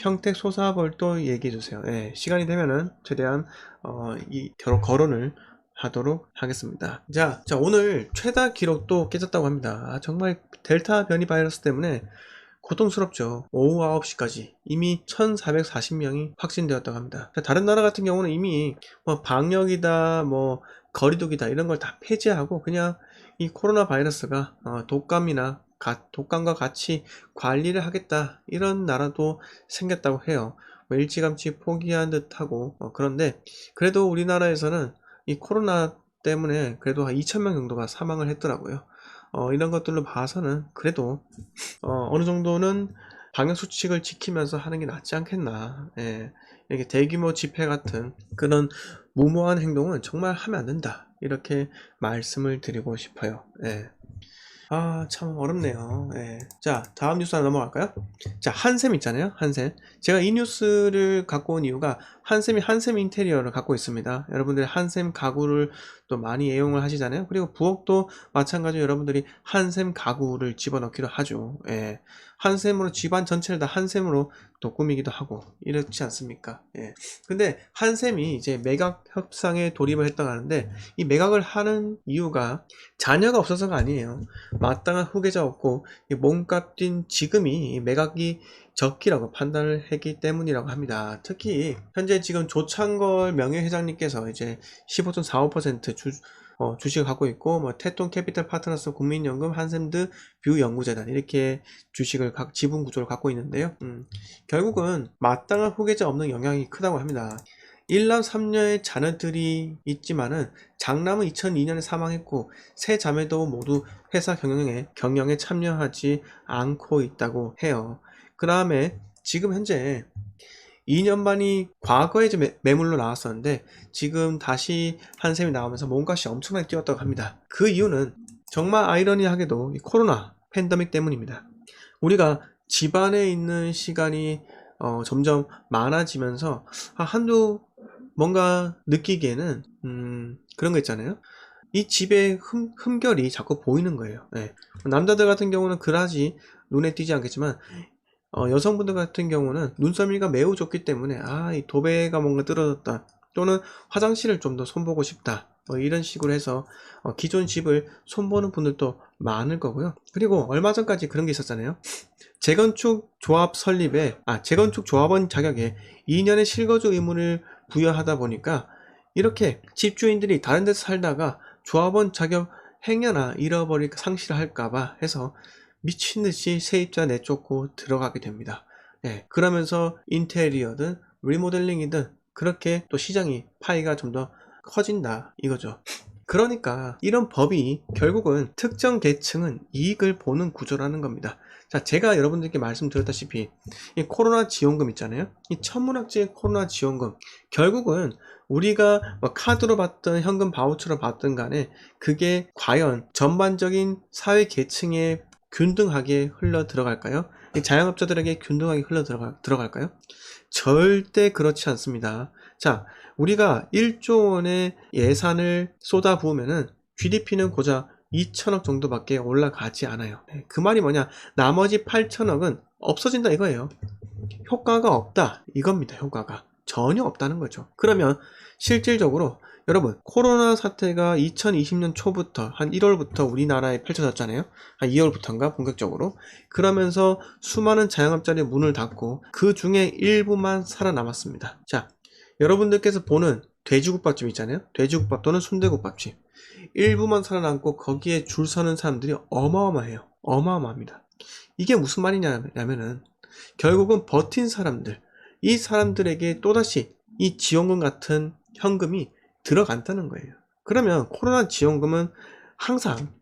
형택소사벌도 얘기해 주세요. 예, 시간이 되면은 최대한 이 거론을 하도록 하겠습니다. 자, 오늘 최다 기록도 깨졌다고 합니다. 정말 델타 변이 바이러스 때문에 고통스럽죠. 오후 9시까지 이미 1440명이 확진되었다고 합니다. 다른 나라 같은 경우는 이미 뭐 방역이다, 뭐 거리두기다 이런 걸 다 폐지하고 그냥 이 코로나 바이러스가 독감과 같이 관리를 하겠다 이런 나라도 생겼다고 해요. 뭐 일찌감치 포기한 듯하고 그런데 그래도 우리나라에서는 이 코로나 때문에 그래도 한 2,000명 정도가 사망을 했더라고요. 이런 것들로 봐서는 그래도 어느 정도는 방역수칙을 지키면서 하는 게 낫지 않겠나. 예, 이렇게 대규모 집회 같은 그런 무모한 행동은 정말 하면 안 된다. 이렇게 말씀을 드리고 싶어요. 예. 참 어렵네요. 예. 자, 다음 뉴스 하나 넘어갈까요? 자, 한샘 있잖아요. 한샘. 제가 이 뉴스를 갖고 온 이유가 한샘이 한샘 인테리어를 갖고 있습니다. 여러분들이 한샘 가구를 또 많이 애용을 하시잖아요. 그리고 부엌도 마찬가지로 여러분들이 한샘 가구를 집어넣기도 하죠. 예. 한샘으로 집안 전체를 다 한샘으로 또 꾸미기도 하고 이렇지 않습니까? 예. 근데 한샘이 이제 매각 협상에 돌입을 했다고 하는데 이 매각을 하는 이유가 자녀가 없어서가 아니에요. 마땅한 후계자 없고 몸값 뛴 지금이 매각이 적기라고 판단을 했기 때문이라고 합니다. 특히 현재 지금 조창걸 명예회장님께서 이제 15.45% 주식을 갖고 있고 뭐 태동 캐피탈 파트너스 국민연금 한샘드 뷰 연구재단 이렇게 주식을 지분 구조를 갖고 있는데요. 결국은 마땅한 후계자 없는 영향이 크다고 합니다. 1남 3녀의 자녀들이 있지만은 장남은 2002년에 사망했고 세 자매도 모두 회사 경영에 참여하지 않고 있다고 해요. 그 다음에 지금 현재 2년 반이 과거에 이제 매물로 나왔었는데 지금 다시 한샘이 나오면서 몸값이 엄청나게 뛰었다고 합니다. 그 이유는 정말 아이러니하게도 이 코로나 팬데믹 때문입니다. 우리가 집안에 있는 시간이 점점 많아지면서 한두 뭔가 느끼기에는 그런 거 있잖아요. 이 집의 흠결이 자꾸 보이는 거예요. 네. 남자들 같은 경우는 그다지 눈에 띄지 않겠지만 여성분들 같은 경우는 눈썰미가 매우 좋기 때문에 이 도배가 뭔가 떨어졌다 또는 화장실을 좀 더 손보고 싶다 이런 식으로 해서 기존 집을 손보는 분들도 많을 거고요. 그리고 얼마 전까지 그런 게 있었잖아요. 재건축 조합원 자격에 2년의 실거주 의무를 부여하다 보니까 이렇게 집주인들이 다른 데서 살다가 조합원 자격 행여나 잃어버릴까 상실할까봐 해서 미친듯이 세입자 내쫓고 들어가게 됩니다. 네, 그러면서 인테리어든 리모델링이든 그렇게 또 시장이 파이가 좀 더 커진다 이거죠. 그러니까 이런 법이 결국은 특정 계층은 이익을 보는 구조라는 겁니다. 자, 제가 여러분들께 말씀드렸다시피 이 코로나 지원금 있잖아요. 이 천문학적인 코로나 지원금 결국은 우리가 뭐 카드로 받든 현금 바우처로 받든 간에 그게 과연 전반적인 사회 계층에 균등하게 흘러 들어갈까요? 자영업자들에게 균등하게 흘러 들어갈까요? 절대 그렇지 않습니다. 자, 우리가 1조 원의 예산을 쏟아부으면은 GDP는 고작 2천억 정도밖에 올라가지 않아요. 그 말이 뭐냐? 나머지 8천억은 없어진다 이거예요. 효과가 없다 이겁니다. 효과가 전혀 없다는 거죠. 그러면 실질적으로 여러분 코로나 사태가 2020년 초부터 한 1월부터 우리나라에 펼쳐졌잖아요. 한 2월부터인가 본격적으로. 그러면서 수많은 자영업자들이 문을 닫고 그 중에 일부만 살아남았습니다. 자, 여러분들께서 보는 돼지국밥집 있잖아요. 돼지국밥 또는 순대국밥집 일부만 살아남고 거기에 줄 서는 사람들이 어마어마해요. 어마어마합니다. 이게 무슨 말이냐면은 결국은 버틴 사람들, 이 사람들에게 또다시 이 지원금 같은 현금이 들어간다는 거예요. 그러면 코로나 지원금은 항상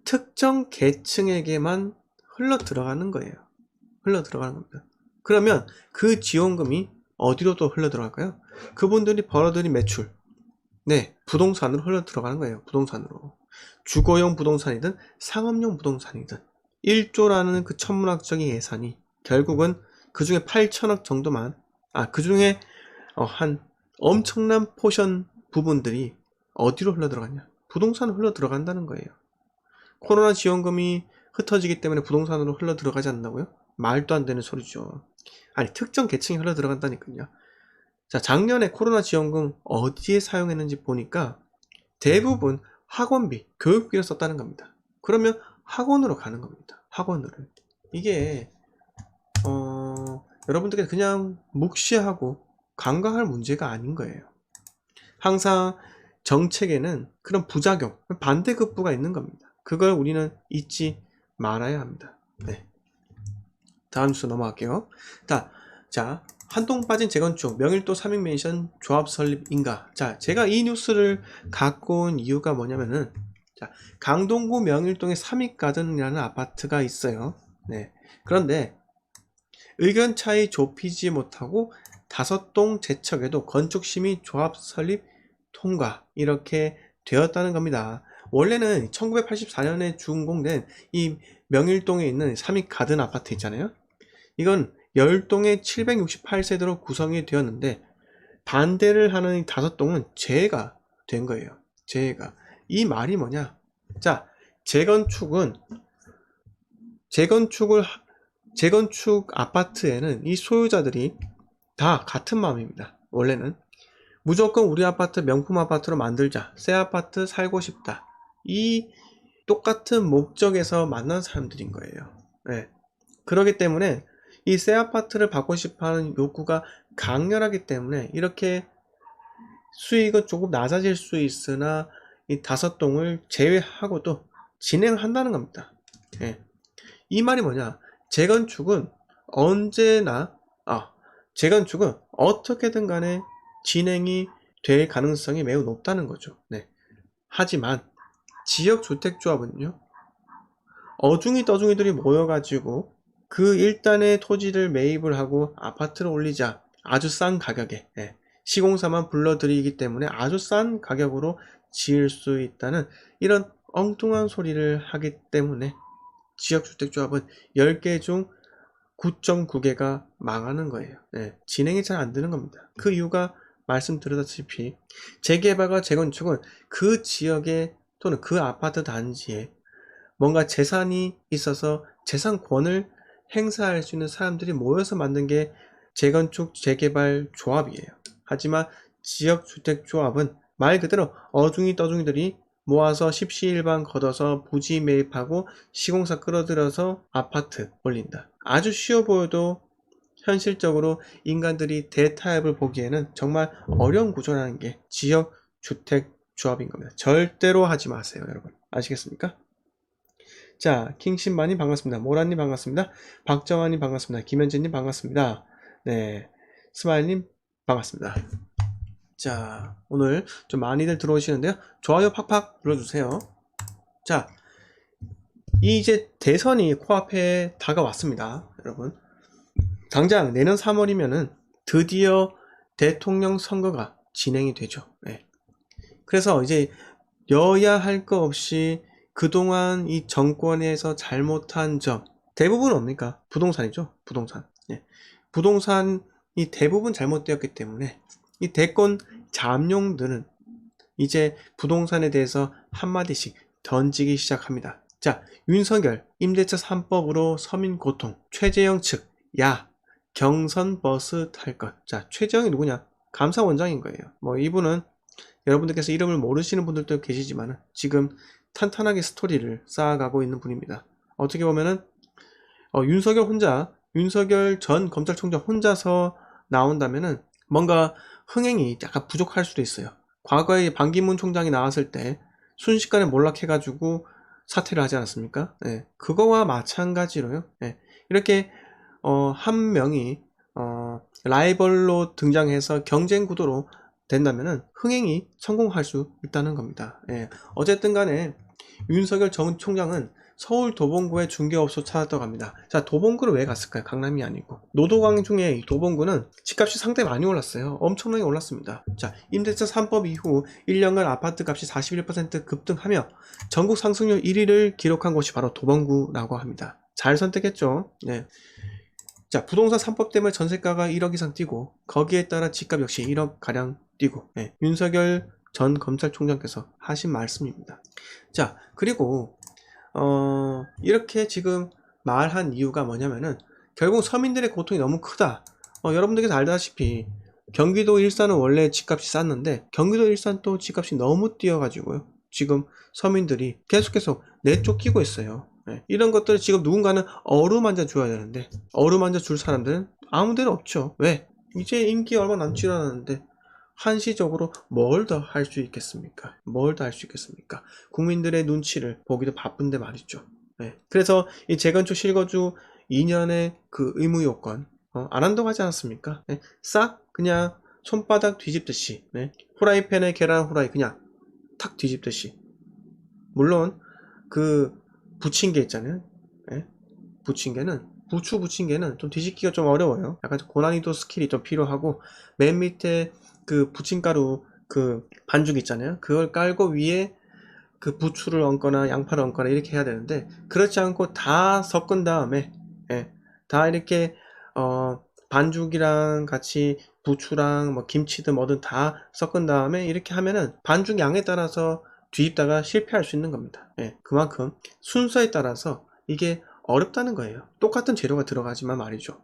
특정 계층에게만 흘러 들어가는 거예요. 흘러 들어가는 겁니다. 그러면 그 지원금이 어디로 또 흘러 들어갈까요? 그분들이 벌어들인 매출, 네, 부동산으로 흘러 들어가는 거예요. 부동산으로. 주거용 부동산이든 상업용 부동산이든 1조라는 그 천문학적인 예산이 결국은 그 중에 8천억 정도만 그 중에 한 엄청난 포션 부분들이 어디로 흘러 들어갔냐? 부동산으로 흘러 들어간다는 거예요. 코로나 지원금이 흩어지기 때문에 부동산으로 흘러 들어가지 않는다고요? 말도 안 되는 소리죠. 아니 특정 계층이 흘러 들어간다니까요. 자, 작년에 코로나 지원금 어디에 사용했는지 보니까 대부분 학원비, 교육비를 썼다는 겁니다. 그러면 학원으로 가는 겁니다. 학원으로. 이게 여러분들께 그냥 묵시하고 간과할 문제가 아닌 거예요. 항상 정책에는 그런 부작용, 반대급부가 있는 겁니다. 그걸 우리는 잊지 말아야 합니다. 네. 다음 뉴스 넘어갈게요. 자, 한동 빠진 재건축, 명일도 삼익맨션 조합 설립 인가. 자, 제가 이 뉴스를 갖고 온 이유가 뭐냐면은, 자, 강동구 명일동에 삼익가든이라는 아파트가 있어요. 네. 그런데 의견 차이 좁히지 못하고 5동 재척에도 건축심의 조합 설립 통과 이렇게 되었다는 겁니다. 원래는 1984년에 준공된 이 명일동에 있는 삼익가든 아파트 있잖아요. 이건 10동의 768세대로 구성이 되었는데 반대를 하는 5동은 재해가 된 거예요. 재해가. 이 말이 뭐냐? 자, 재건축 아파트에는 이 소유자들이 다 같은 마음입니다. 원래는 무조건 우리 아파트 명품 아파트로 만들자, 새 아파트 살고 싶다, 이 똑같은 목적에서 만난 사람들인 거예요. 네. 그렇기 때문에 이 새 아파트를 받고 싶어하는 욕구가 강렬하기 때문에 이렇게 수익은 조금 낮아질 수 있으나 이 5동을 제외하고도 진행한다는 겁니다. 네. 이 말이 뭐냐? 재건축은 언제나 재건축은 어떻게든 간에 진행이 될 가능성이 매우 높다는 거죠. 네. 하지만 지역주택조합은요, 어중이 떠중이들이 모여가지고 그 일단의 토지를 매입을 하고 아파트를 올리자, 아주 싼 가격에, 시공사만 불러들이기 때문에 아주 싼 가격으로 지을 수 있다는 이런 엉뚱한 소리를 하기 때문에 지역주택조합은 10개 중 9.9개가 망하는 거예요. 진행이 잘 안 되는 겁니다. 그 이유가 말씀드렸다시피 재개발과 재건축은 그 지역에 또는 그 아파트 단지에 뭔가 재산이 있어서 재산권을 행사할 수 있는 사람들이 모여서 만든 게 재건축 재개발 조합이에요. 하지만 지역주택조합은 말 그대로 어중이 떠중이들이 모아서 십시일반 걷어서 부지 매입하고 시공사 끌어들여서 아파트 올린다. 아주 쉬워 보여도 현실적으로 인간들이 대타협을 보기에는 정말 어려운 구조라는 게 지역주택조합인 겁니다. 절대로 하지 마세요, 여러분. 아시겠습니까? 자, 킹신마님 반갑습니다. 모란님 반갑습니다. 박정환님 반갑습니다. 김현진님 반갑습니다. 네, 스마일님 반갑습니다. 자, 오늘 좀 많이들 들어오시는데요. 좋아요 팍팍 눌러주세요. 자, 이제 대선이 코앞에 다가왔습니다. 여러분. 당장 내년 3월이면은 드디어 대통령 선거가 진행이 되죠. 네. 그래서 이제 여야 할 거 없이 그동안 이 정권에서 잘못한 점 대부분 뭡니까? 부동산이죠. 부동산. 예. 부동산이 대부분 잘못되었기 때문에 이 대권 잠룡들은 이제 부동산에 대해서 한마디씩 던지기 시작합니다. 자, 윤석열 임대차 3법으로 서민 고통, 최재형 측, 야, 경선 버스 탈 것. 자, 최재형이 누구냐? 감사원장인 거예요. 뭐 이분은 여러분들께서 이름을 모르시는 분들도 계시지만 지금 탄탄하게 스토리를 쌓아가고 있는 분입니다. 어떻게 보면은 윤석열 전 검찰총장 혼자서 나온다면은 뭔가 흥행이 약간 부족할 수도 있어요. 과거에 반기문 총장이 나왔을 때 순식간에 몰락해가지고 사퇴를 하지 않았습니까? 네, 그거와 마찬가지로요. 네, 이렇게 한 명이 라이벌로 등장해서 경쟁 구도로 된다면은 흥행이 성공할 수 있다는 겁니다. 예, 어쨌든 간에 윤석열 전 총장은 서울 도봉구에 중개업소 찾았다고 합니다. 자, 도봉구를 왜 갔을까요? 강남이 아니고. 노도강 중에 이 도봉구는 집값이 상당히 많이 올랐어요. 엄청나게 올랐습니다. 자, 임대차 3법 이후 1년간 아파트 값이 41% 급등하며 전국 상승률 1위를 기록한 곳이 바로 도봉구라고 합니다. 잘 선택했죠. 네. 자, 부동산 3법 때문에 전세가가 1억 이상 뛰고 거기에 따라 집값 역시 1억 가량 뛰고, 네. 윤석열 전 검찰총장께서 하신 말씀입니다. 자, 그리고 이렇게 지금 말한 이유가 뭐냐면은 결국 서민들의 고통이 너무 크다. 여러분들께서 알다시피 경기도 일산은 원래 집값이 쌌는데 경기도 일산 또 집값이 너무 뛰어가지고요. 지금 서민들이 계속해서 내쫓기고 있어요. 네. 이런 것들을 지금 누군가는 어루만져 줘야 되는데 어루만져 줄 사람들은 아무 데나 없죠. 왜? 이제 임기 얼마 남지 않았는데 한시적으로 뭘 더 할 수 있겠습니까? 뭘 더 할 수 있겠습니까? 국민들의 눈치를 보기도 바쁜데 말이죠. 네. 그래서 이 재건축 실거주 2년의 그 의무 요건 안 한다고 하지 않았습니까? 네. 싹 그냥 손바닥 뒤집듯이 네. 후라이팬에 계란 후라이 그냥 탁 뒤집듯이. 물론 그 부침개 있잖아요. 네. 부추 부침개는 좀 뒤집기가 좀 어려워요. 약간 고난이도 스킬이 좀 필요하고 맨 밑에 그 부침가루 그 반죽 있잖아요. 그걸 깔고 위에 그 부추를 얹거나 양파를 얹거나 이렇게 해야 되는데 그렇지 않고 다 섞은 다음에 예, 다 이렇게 반죽이랑 같이 부추랑 뭐 김치든 뭐든 다 섞은 다음에 이렇게 하면은 반죽 양에 따라서 뒤집다가 실패할 수 있는 겁니다. 예, 그만큼 순서에 따라서 이게 어렵다는 거예요. 똑같은 재료가 들어가지만 말이죠.